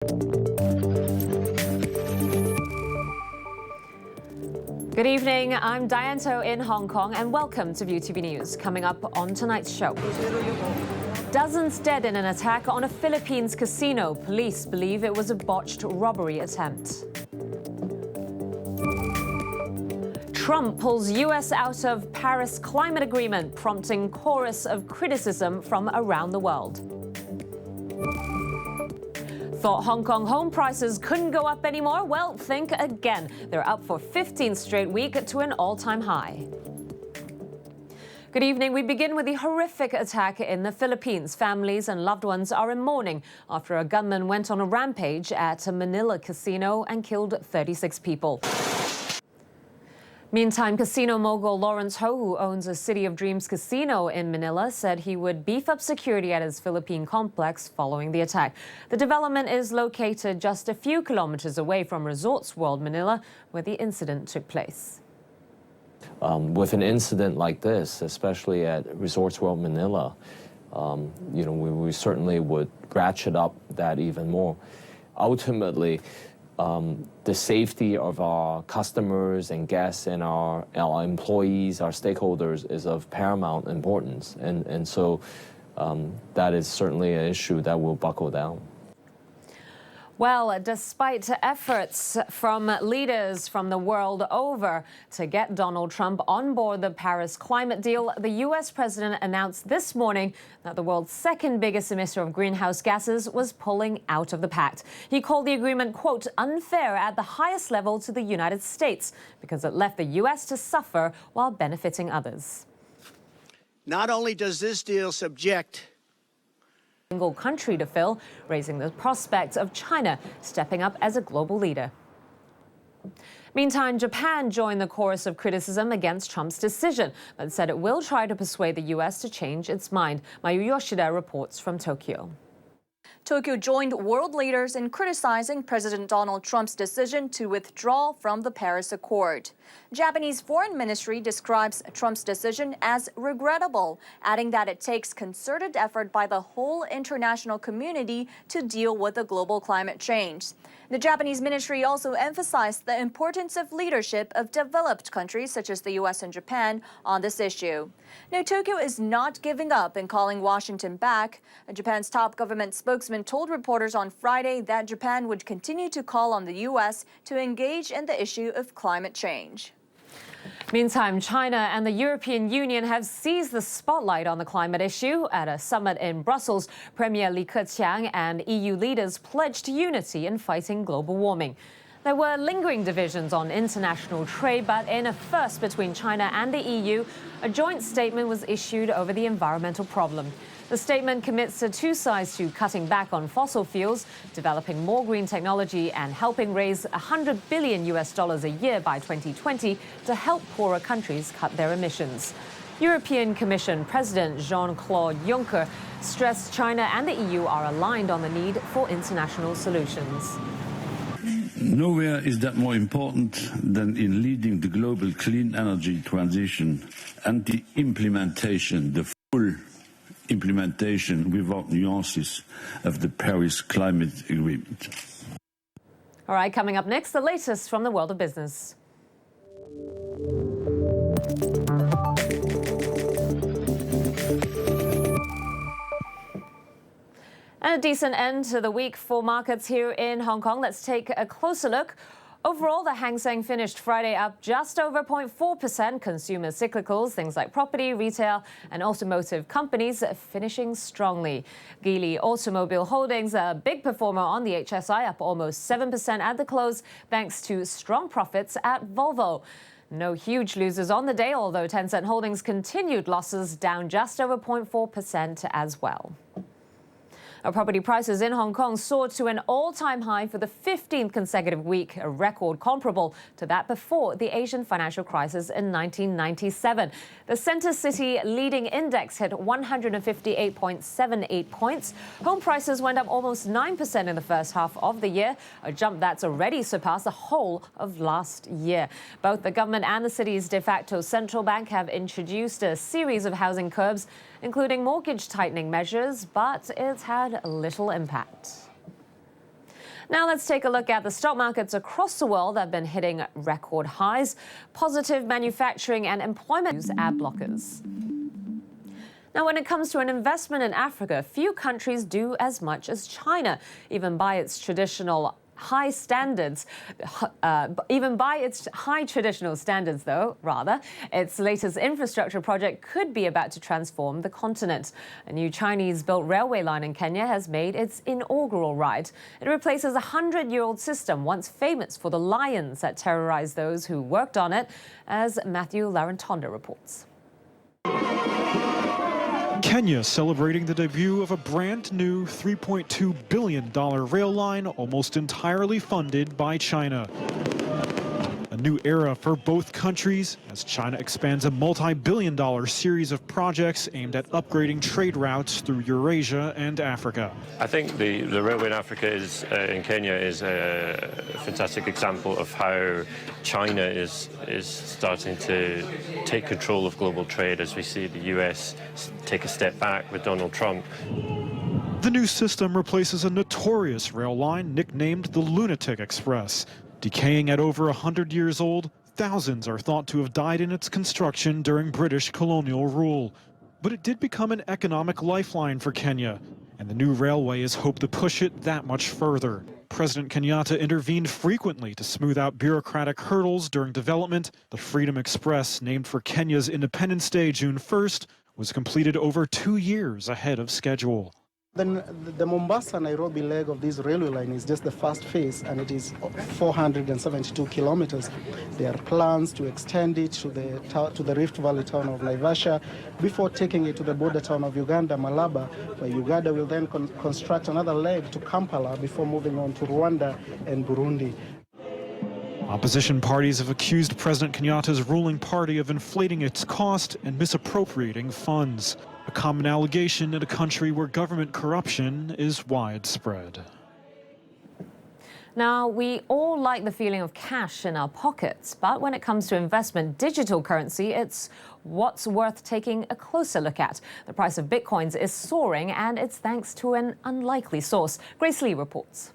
Good evening, I'm Diane in Hong Kong and welcome to ViuTV News. Coming up on tonight's show. Dozens dead in an attack on a Philippines casino. Police believe it was a botched robbery attempt. Trump pulls US out of Paris climate agreement, prompting chorus of criticism from around the world. Thought Hong Kong home prices couldn't go up anymore? Well, think again. They're up for 15th straight week to an all-time high. Good evening. We begin with the horrific attack in the Philippines. Families and loved ones are in mourning after a gunman went on a rampage at a Manila casino and killed 36 people. Meantime, casino mogul Lawrence Ho, who owns a City of Dreams casino in Manila, said he would beef up security at his Philippine complex following the attack. The development is located just a few kilometers away from Resorts World Manila, where the incident took place. With an incident like this, especially at Resorts World Manila, we certainly would ratchet up that even more. Ultimately, the safety of our customers and guests and our employees, our stakeholders, is of paramount importance. And so that is certainly an issue that will buckle down. Well, despite efforts from leaders from the world over to get Donald Trump on board the Paris climate deal, the U.S. president announced this morning that the world's second biggest emitter of greenhouse gases was pulling out of the pact. He called the agreement, quote, unfair at the highest level to the United States because it left the U.S. to suffer while benefiting others. Not only does this deal subject single country to fill, raising the prospect of China stepping up as a global leader. Meantime, Japan joined the chorus of criticism against Trump's decision, but said it will try to persuade the U.S. to change its mind. Mayu Yoshida reports from Tokyo. Tokyo joined world leaders in criticizing President Donald Trump's decision to withdraw from the Paris Accord. Japanese Foreign Ministry describes Trump's decision as regrettable, adding that it takes concerted effort by the whole international community to deal with the global climate change. The Japanese ministry also emphasized the importance of leadership of developed countries such as the U.S. and Japan on this issue. Now, Tokyo is not giving up in calling Washington back. Japan's top government spokesman told reporters on Friday that Japan would continue to call on the U.S. to engage in the issue of climate change. Meantime, China and the European Union have seized the spotlight on the climate issue. At a summit in Brussels, Premier Li Keqiang and EU leaders pledged unity in fighting global warming. There were lingering divisions on international trade, but in a first between China and the EU, a joint statement was issued over the environmental problem. The statement commits the two sides to cutting back on fossil fuels, developing more green technology, and helping raise $100 billion a year by 2020 to help poorer countries cut their emissions. European Commission President Jean-Claude Juncker stressed China and the EU are aligned on the need for international solutions. Nowhere is that more important than in leading the global clean energy transition and the full implementation without nuances of the Paris Climate Agreement. All right, coming up next, the latest from the world of business. And a decent end to the week for markets here in Hong Kong. Let's take a closer look. Overall, the Hang Seng finished Friday up just over 0.4%. Consumer cyclicals, things like property, retail and automotive companies finishing strongly. Geely Automobile Holdings, a big performer on the HSI, up almost 7% at the close, thanks to strong profits at Volvo. No huge losers on the day, although Tencent Holdings continued losses, down just over 0.4% as well. Our property prices in Hong Kong soared to an all-time high for the 15th consecutive week, a record comparable to that before the Asian financial crisis in 1997. The Center City leading index hit 158.78 points. Home prices went up almost 9% in the first half of the year, a jump that's already surpassed the whole of last year. Both the government and the city's de facto central bank have introduced a series of housing curbs, including mortgage tightening measures, but it's had little impact. Now let's take a look at the stock markets across the world that have been hitting record highs. Positive manufacturing and employment use ad blockers. Now, when it comes to an investment in Africa, few countries do as much as China, even by its traditional high standards. Its latest infrastructure project could be about to transform the continent. A new Chinese-built railway line in Kenya has made its inaugural ride. It replaces a 100-year-old system once famous for the lions that terrorized those who worked on it, as Matthew Larantonda reports. Kenya celebrating the debut of a brand new $3.2 billion rail line almost entirely funded by China. A new era for both countries as China expands a multi-billion-dollar series of projects aimed at upgrading trade routes through Eurasia and Africa. I think the railway in Africa in Kenya is a fantastic example of how China is starting to take control of global trade as we see the US take a step back with Donald Trump. The new system replaces a notorious rail line nicknamed the Lunatic Express. Decaying at over 100 years old, thousands are thought to have died in its construction during British colonial rule. But it did become an economic lifeline for Kenya, and the new railway is hoped to push it that much further. President Kenyatta intervened frequently to smooth out bureaucratic hurdles during development. The Freedom Express, named for Kenya's Independence Day, June 1st, was completed over 2 years ahead of schedule. Then the Mombasa-Nairobi leg of this railway line is just the first phase, and it is 472 kilometers. There are plans to extend it to the Rift Valley town of Naivasha before taking it to the border town of Uganda, Malaba, where Uganda will then construct another leg to Kampala before moving on to Rwanda and Burundi. Opposition parties have accused President Kenyatta's ruling party of inflating its cost and misappropriating funds. A common allegation in a country where government corruption is widespread. Now, we all like the feeling of cash in our pockets, but when it comes to investment digital currency, it's what's worth taking a closer look at. The price of bitcoins is soaring, and it's thanks to an unlikely source. Grace Lee reports.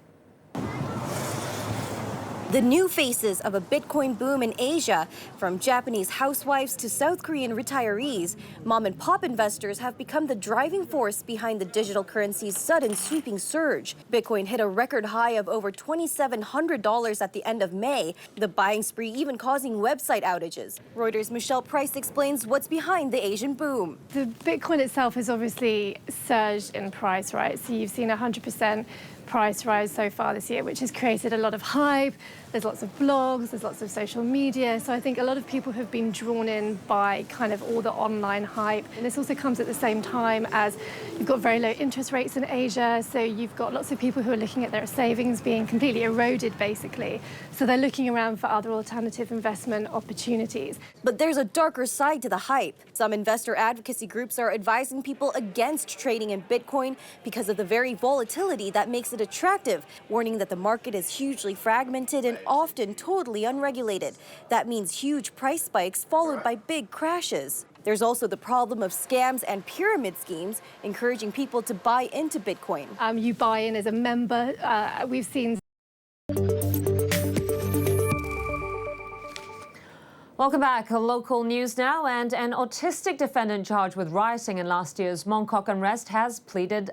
The new faces of a Bitcoin boom in Asia, from Japanese housewives to South Korean retirees, mom-and-pop investors have become the driving force behind the digital currency's sudden sweeping surge. Bitcoin hit a record high of over $2,700 at the end of May, the buying spree even causing website outages. Reuters' Michelle Price explains what's behind the Asian boom. The Bitcoin itself has obviously surged in price, right? So you've seen 100% price rise so far this year, which has created a lot of hype. There's lots of blogs, there's lots of social media. So I think a lot of people have been drawn in by kind of all the online hype. And this also comes at the same time as you've got very low interest rates in Asia. So you've got lots of people who are looking at their savings being completely eroded, basically. So they're looking around for other alternative investment opportunities. But there's a darker side to the hype. Some investor advocacy groups are advising people against trading in Bitcoin because of the very volatility that makes it attractive, warning that the market is hugely fragmented and often totally unregulated. That means huge price spikes followed by big crashes. There's also the problem of scams and pyramid schemes, encouraging people to buy into Bitcoin. You buy in as a member. We've seen. Welcome back. Local news now, and an autistic defendant charged with rioting in last year's Mongkok unrest has pleaded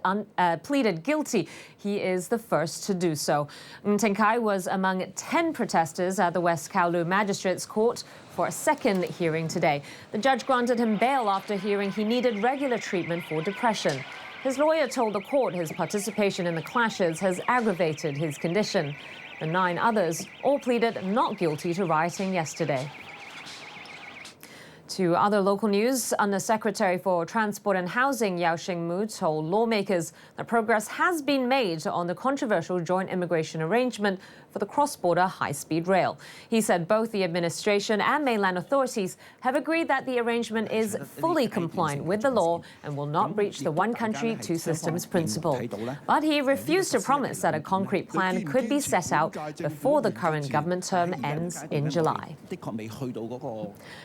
guilty. He is the first to do so. Teng Kai was among 10 protesters at the West Kowloon Magistrates Court for a second hearing today. The judge granted him bail after hearing he needed regular treatment for depression. His lawyer told the court his participation in the clashes has aggravated his condition. The 9 others all pleaded not guilty to rioting yesterday. To other local news, Undersecretary for Transport and Housing Yao Shing-mu told lawmakers that progress has been made on the controversial joint immigration arrangement for the cross-border high-speed rail. He said both the administration and mainland authorities have agreed that the arrangement is fully compliant with the law and will not breach the one country, two systems principle. But he refused to promise that a concrete plan could be set out before the current government term ends in July.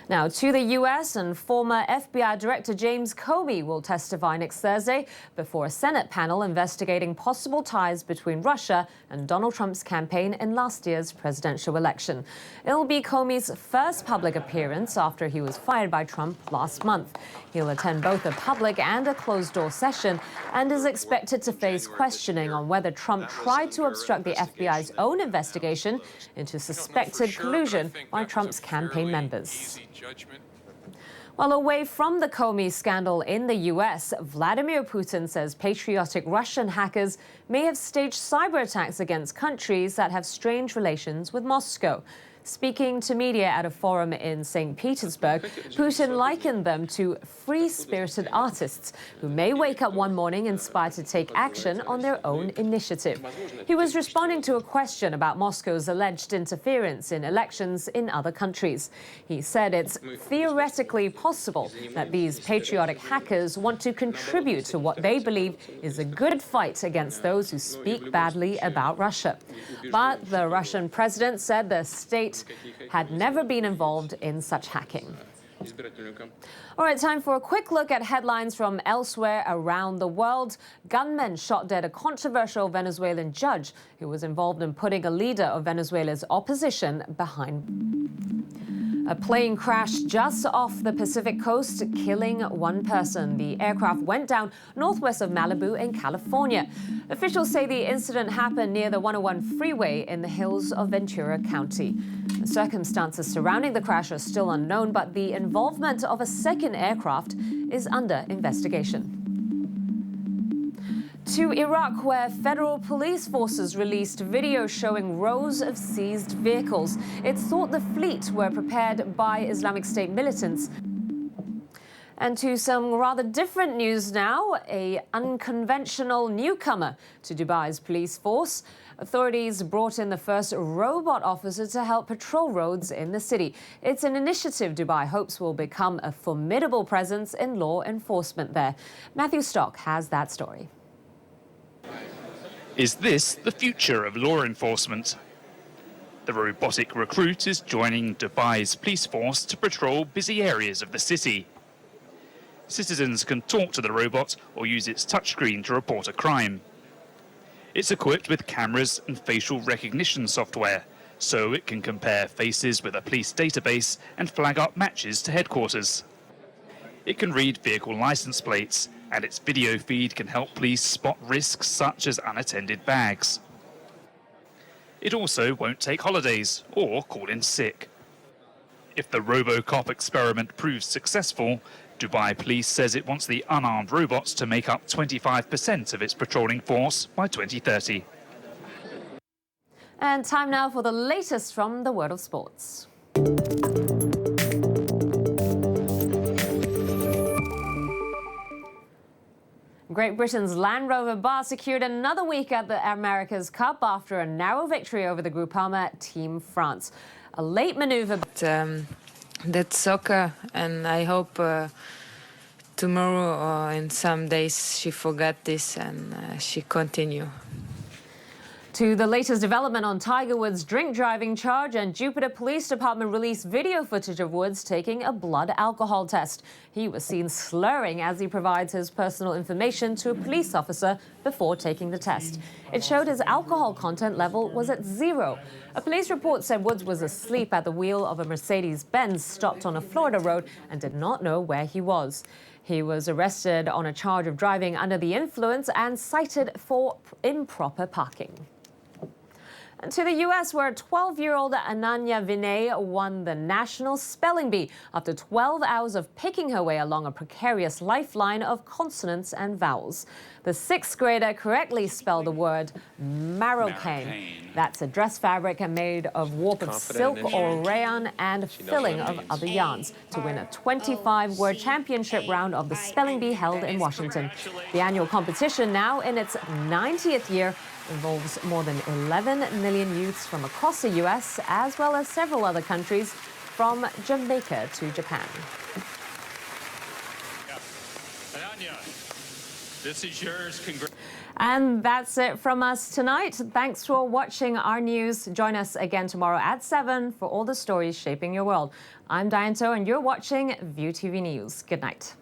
Now, to the U.S., and former FBI Director James Comey will testify next Thursday before a Senate panel investigating possible ties between Russia and Donald Trump's campaign in last year's presidential election. It'll be Comey's first public appearance after he was fired by Trump last month. He'll attend both a public and a closed-door session and is expected to face questioning on whether Trump tried to obstruct the FBI's own investigation into suspected collusion by Trump's campaign members. Well, away from the Comey scandal in the U.S., Vladimir Putin says patriotic Russian hackers may have staged cyber attacks against countries that have strained relations with Moscow. Speaking to media at a forum in St. Petersburg, Putin likened them to free-spirited artists who may wake up one morning inspired to take action on their own initiative. He was responding to a question about Moscow's alleged interference in elections in other countries. He said it's theoretically possible that these patriotic hackers want to contribute to what they believe is a good fight against those who speak badly about Russia. But the Russian president said the state had never been involved in such hacking. All right, time for a quick look at headlines from elsewhere around the world. Gunmen shot dead a controversial Venezuelan judge who was involved in putting a leader of Venezuela's opposition behind. A plane crashed just off the Pacific coast, killing one person. The aircraft went down northwest of Malibu in California. Officials say the incident happened near the 101 freeway in the hills of Ventura County. The circumstances surrounding the crash are still unknown, but the involvement of a second aircraft is under investigation. To Iraq, where federal police forces released video showing rows of seized vehicles. It's thought the fleet were prepared by Islamic State militants. And to some rather different news now, an unconventional newcomer to Dubai's police force. Authorities brought in the first robot officer to help patrol roads in the city. It's an initiative Dubai hopes will become a formidable presence in law enforcement there. Matthew Stock has that story. Is this the future of law enforcement? The robotic recruit is joining Dubai's police force to patrol busy areas of the city. Citizens can talk to the robot or use its touchscreen to report a crime. It's equipped with cameras and facial recognition software, so it can compare faces with a police database and flag up matches to headquarters. It can read vehicle license plates, and its video feed can help police spot risks such as unattended bags. It also won't take holidays or call in sick. If the RoboCop experiment proves successful, Dubai Police says it wants the unarmed robots to make up 25% of its patrolling force by 2030. And time now for the latest from the world of sports. Great Britain's Land Rover bar secured another week at the America's Cup after a narrow victory over the Groupama Team France. A late maneuver. That's soccer, and I hope tomorrow or in some days she forgot this and she continue. To the latest development on Tiger Woods' drink driving charge, and Jupiter Police Department released video footage of Woods taking a blood alcohol test. He was seen slurring as he provides his personal information to a police officer before taking the test. It showed his alcohol content level was at 0. A police report said Woods was asleep at the wheel of a Mercedes-Benz stopped on a Florida road and did not know where he was. He was arrested on a charge of driving under the influence and cited for improper parking. And to the U.S., where 12-year-old Ananya Vinay won the National Spelling Bee after 12 hours of picking her way along a precarious lifeline of consonants and vowels. The 6th grader correctly spelled the word marrowcane. That's a dress fabric made of warp of silk or rayon and filling of other yarns to win a 25-word championship round of the Spelling Bee held in Washington. The annual competition, now in its 90th year, involves more than 11 million youths from across the U.S., as well as several other countries, from Jamaica to Japan. Ananya, this is yours. And that's it from us tonight. Thanks for watching our news. Join us again tomorrow at 7 for all the stories shaping your world. I'm Diane, and you're watching ViuTV News. Good night.